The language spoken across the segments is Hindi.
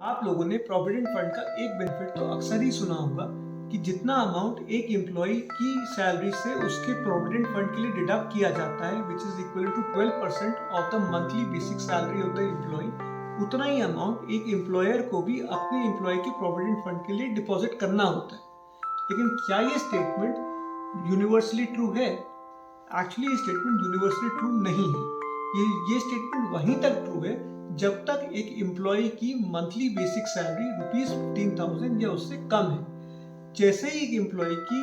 आप लोगों ने प्रोविडेंट फंड का एक बेनिफिट तो अक्सर ही सुना होगा कि जितना अमाउंट एक एम्प्लॉय की सैलरी से उसके प्रोविडेंट फंड के लिए डिडक्ट किया जाता है which is equal to 12% of the monthly basic salary of the employee, उतना ही अमाउंट एक एम्प्लॉयर को भी अपने एम्प्लॉय के प्रोविडेंट फंड के लिए डिपॉजिट करना होता है। लेकिन क्या ये स्टेटमेंट यूनिवर्सली ट्रू है? एक्चुअली ये स्टेटमेंट यूनिवर्सली ट्रू नहीं है। ये स्टेटमेंट वहीं तक ट्रू है जब तक एक एम्प्लॉय की मंथली बेसिक सैलरी ₹15,000 या उससे कम है। जैसे ही एक एम्प्लॉय की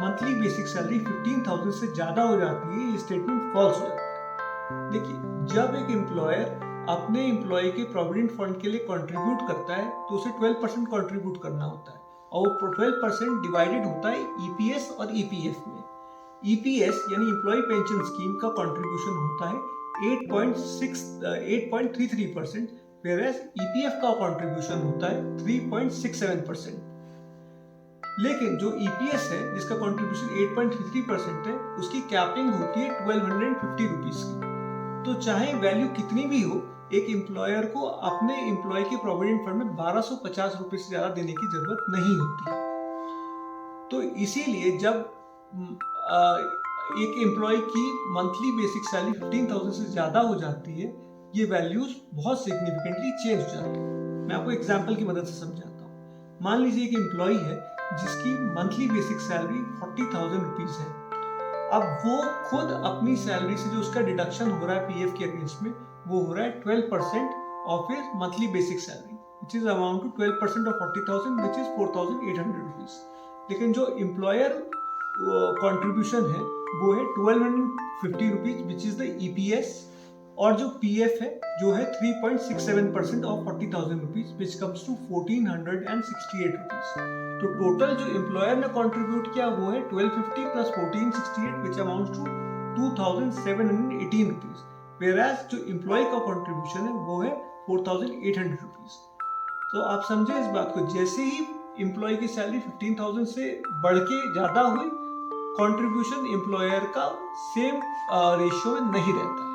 मंथली बेसिक सैलरी 15,000 से ज्यादा हो जाती है, ये स्टेटमेंट फॉल्स हो जाता है। देखिए, जब एक एम्प्लॉयर अपने एम्प्लॉय के प्रोविडेंट फंड के लिए कंट्रीब्यूट करता है तो उसे 12% कंट्रीब्यूट करना होता है और वो 12% डिवाइडेड होता है ईपीएस और ईपीएफ में। ईपीएस यानी एम्प्लॉय पेंशन स्कीम का कंट्रीब्यूशन होता है 8.33%, whereas ईपीएफ का कंट्रीब्यूशन होता है 3.67%। लेकिन जो ईपीएस है जिसका कंट्रीब्यूशन 8.33% है, उसकी कैपिंग होती है 1250 रुपीज की। तो चाहे वैल्यू कितनी भी हो, एक एम्प्लॉयर को अपने एम्प्लॉय के प्रोविडेंट फंड में 1250 रुपए से ज्यादा देने की जरूरत नहीं होती। तो इसीलिए जब एक एम्प्लॉय की मंथली बेसिक सैलरी 15,000 से ज्यादा हो जाती है, ये वैल्यूज बहुत सिग्निफिकेंटली चेंज हो जाती है। मैं आपको एग्जांपल की मदद से समझाता हूँ। मान लीजिए एक एम्प्लॉय है जिसकी मंथली बेसिक सैलरी 40,000 रुपीज है। अब वो खुद अपनी सैलरी से जो उसका डिडक्शन हो रहा है पीएफ के अगेंस्ट में, वो हो रहा है 12% of his monthly basic salary, which is amount to 12% of 40,000, which is 4,800 rupees. लेकिन जो एम्प्लॉयर कंट्रीब्यूशन है वो है 1250 rupees, which is the EPS, और जो पीएफ है जो है 3.67% of 40,000 rupees, which comes to 1,468 rupees. तो टोटल जो एम्प्लॉयर ने कंट्रीब्यूट किया वो है 1250 plus 1,468, which amounts to 2,718 rupees, whereas जो एम्प्लॉय का कंट्रीब्यूशन है वो है 4,800 रुपीज। तो आप समझे इस बात को, जैसे ही एम्प्लॉय की सैलरी 15,000 से बढ़ के ज्यादा हुई, कंट्रीब्यूशन एम्प्लॉयर का सेम रेशियो में नहीं रहता है।